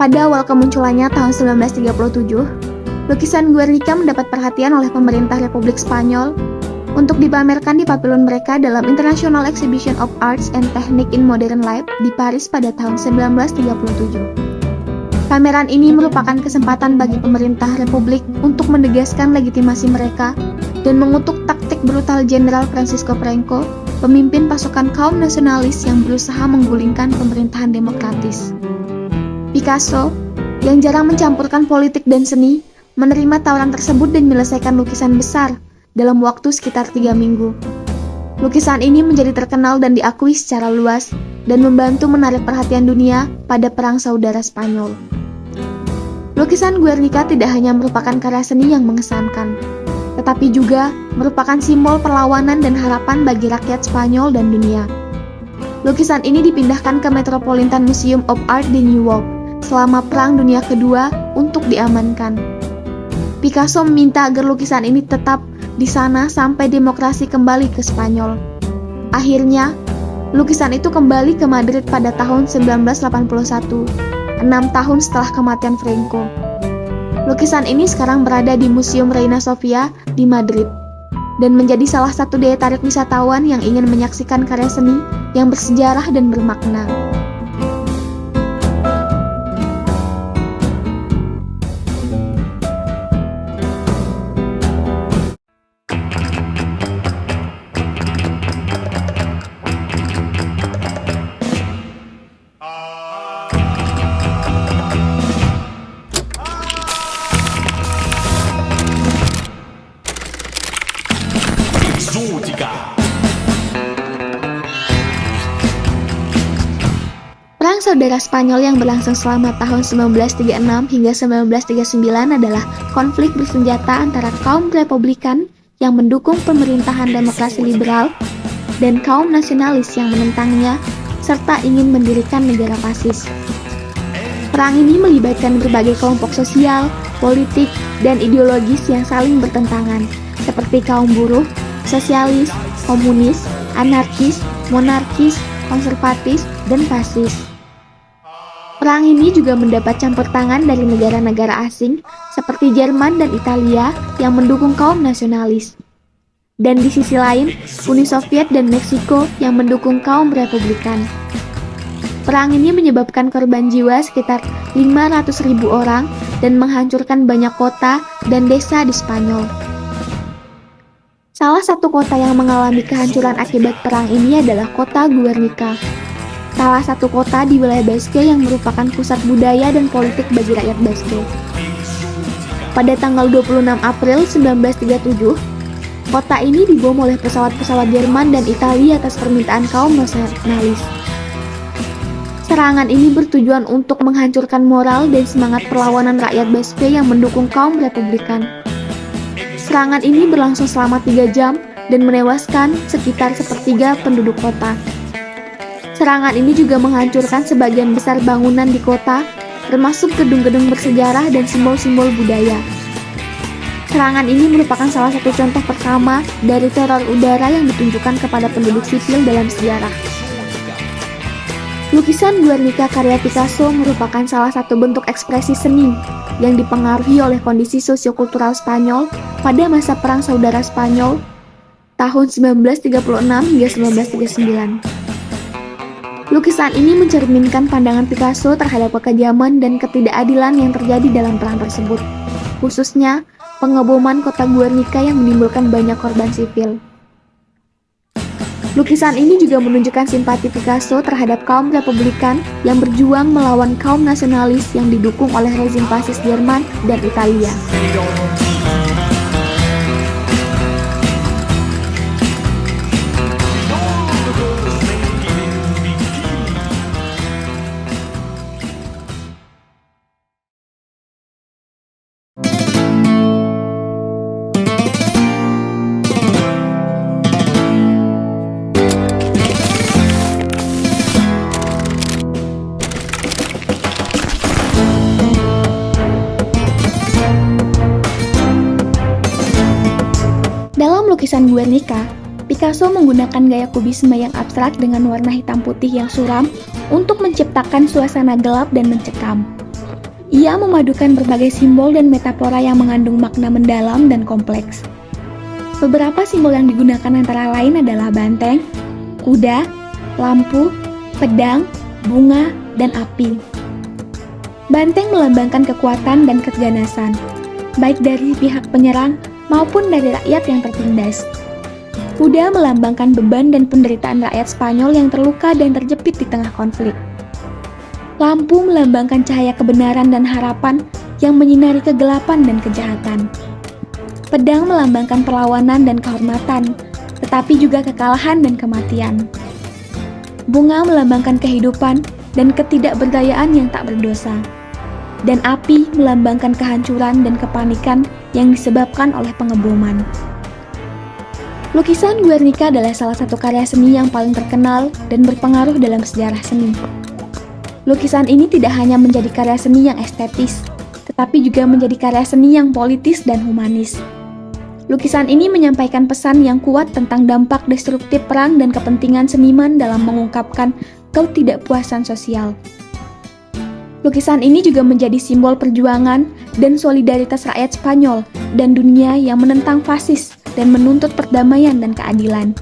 Pada awal kemunculannya tahun 1937, lukisan Guernica mendapat perhatian oleh pemerintah Republik Spanyol untuk dipamerkan di pavilion mereka dalam International Exhibition of Arts and Technique in Modern Life di Paris pada tahun 1937. Pameran ini merupakan kesempatan bagi pemerintah Republik untuk menegaskan legitimasi mereka dan mengutuk taktik brutal Jenderal Francisco Franco, pemimpin pasukan kaum nasionalis yang berusaha menggulingkan pemerintahan demokratis. Picasso, yang jarang mencampurkan politik dan seni, menerima tawaran tersebut dan menyelesaikan lukisan besar dalam waktu sekitar 3 minggu. Lukisan ini menjadi terkenal dan diakui secara luas dan membantu menarik perhatian dunia pada Perang Saudara Spanyol. Lukisan Guernica tidak hanya merupakan karya seni yang mengesankan, tetapi juga merupakan simbol perlawanan dan harapan bagi rakyat Spanyol dan dunia. Lukisan ini dipindahkan ke Metropolitan Museum of Art di New York selama Perang Dunia Kedua untuk diamankan. Picasso meminta agar lukisan ini tetap di sana sampai demokrasi kembali ke Spanyol. Akhirnya, lukisan itu kembali ke Madrid pada tahun 1981, 6 tahun setelah kematian Franco. Lukisan ini sekarang berada di Museum Reina Sofia di Madrid dan menjadi salah satu daya tarik wisatawan yang ingin menyaksikan karya seni yang bersejarah dan bermakna. Perang Saudara Spanyol yang berlangsung selama tahun 1936 hingga 1939 adalah konflik bersenjata antara kaum Republikan yang mendukung pemerintahan demokrasi liberal dan kaum nasionalis yang menentangnya serta ingin mendirikan negara fasis. Perang ini melibatkan berbagai kelompok sosial, politik, dan ideologis yang saling bertentangan, seperti kaum buruh, sosialis, komunis, anarkis, monarkis, konservatis, dan fasis. Perang ini juga mendapat campur tangan dari negara-negara asing seperti Jerman dan Italia yang mendukung kaum nasionalis. Dan di sisi lain, Uni Soviet dan Meksiko yang mendukung kaum Republikan. Perang ini menyebabkan korban jiwa sekitar 500.000 orang dan menghancurkan banyak kota dan desa di Spanyol. Salah satu kota yang mengalami kehancuran akibat perang ini adalah kota Guernica, salah satu kota di wilayah Basque yang merupakan pusat budaya dan politik bagi rakyat Basque. Pada tanggal 26 April 1937, kota ini dibom oleh pesawat-pesawat Jerman dan Italia atas permintaan kaum nasionalis. Serangan ini bertujuan untuk menghancurkan moral dan semangat perlawanan rakyat Basque yang mendukung kaum Republikan. Serangan ini berlangsung selama 3 jam dan menewaskan sekitar sepertiga penduduk kota. Serangan ini juga menghancurkan sebagian besar bangunan di kota, termasuk gedung-gedung bersejarah dan simbol-simbol budaya. Serangan ini merupakan salah satu contoh pertama dari teror udara yang ditunjukkan kepada penduduk sipil dalam sejarah. Lukisan Guernica karya Picasso merupakan salah satu bentuk ekspresi seni yang dipengaruhi oleh kondisi sosiokultural Spanyol pada masa Perang Saudara Spanyol tahun 1936 hingga 1939. Lukisan ini mencerminkan pandangan Picasso terhadap kekejaman dan ketidakadilan yang terjadi dalam perang tersebut, khususnya pengeboman kota Guernica yang menimbulkan banyak korban sipil. Lukisan ini juga menunjukkan simpati Picasso terhadap kaum Republikan yang berjuang melawan kaum nasionalis yang didukung oleh rezim fasis Jerman dan Italia. Lukisan Guernica, Picasso menggunakan gaya kubisme yang abstrak dengan warna hitam putih yang suram untuk menciptakan suasana gelap dan mencekam. Ia memadukan berbagai simbol dan metafora yang mengandung makna mendalam dan kompleks. Beberapa simbol yang digunakan antara lain adalah banteng, kuda, lampu, pedang, bunga, dan api. Banteng melambangkan kekuatan dan keganasan, baik dari pihak penyerang maupun dari rakyat yang tertindas. Kuda melambangkan beban dan penderitaan rakyat Spanyol yang terluka dan terjepit di tengah konflik. Lampu melambangkan cahaya kebenaran dan harapan yang menyinari kegelapan dan kejahatan. Pedang melambangkan perlawanan dan kehormatan, tetapi juga kekalahan dan kematian. Bunga melambangkan kehidupan dan ketidakberdayaan yang tak berdosa. Dan api melambangkan kehancuran dan kepanikan yang disebabkan oleh pengeboman. Lukisan Guernica adalah salah satu karya seni yang paling terkenal dan berpengaruh dalam sejarah seni. Lukisan ini tidak hanya menjadi karya seni yang estetis, tetapi juga menjadi karya seni yang politis dan humanis. Lukisan ini menyampaikan pesan yang kuat tentang dampak destruktif perang dan kepentingan seniman dalam mengungkapkan ketidakpuasan sosial. Lukisan ini juga menjadi simbol perjuangan dan solidaritas rakyat Spanyol dan dunia yang menentang fasis dan menuntut perdamaian dan keadilan.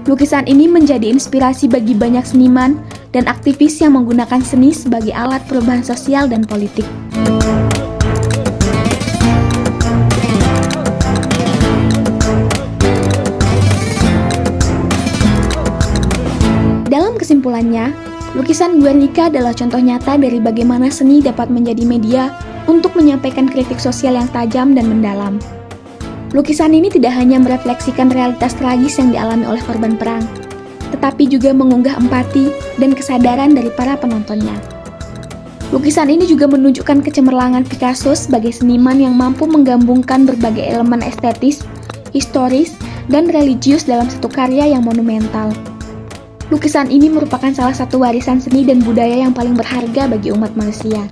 Lukisan ini menjadi inspirasi bagi banyak seniman dan aktivis yang menggunakan seni sebagai alat perubahan sosial dan politik. Dalam kesimpulannya, lukisan Guernica adalah contoh nyata dari bagaimana seni dapat menjadi media untuk menyampaikan kritik sosial yang tajam dan mendalam. Lukisan ini tidak hanya merefleksikan realitas tragis yang dialami oleh korban perang, tetapi juga mengunggah empati dan kesadaran dari para penontonnya. Lukisan ini juga menunjukkan kecemerlangan Picasso sebagai seniman yang mampu menggabungkan berbagai elemen estetis, historis, dan religius dalam satu karya yang monumental. Lukisan ini merupakan salah satu warisan seni dan budaya yang paling berharga bagi umat manusia.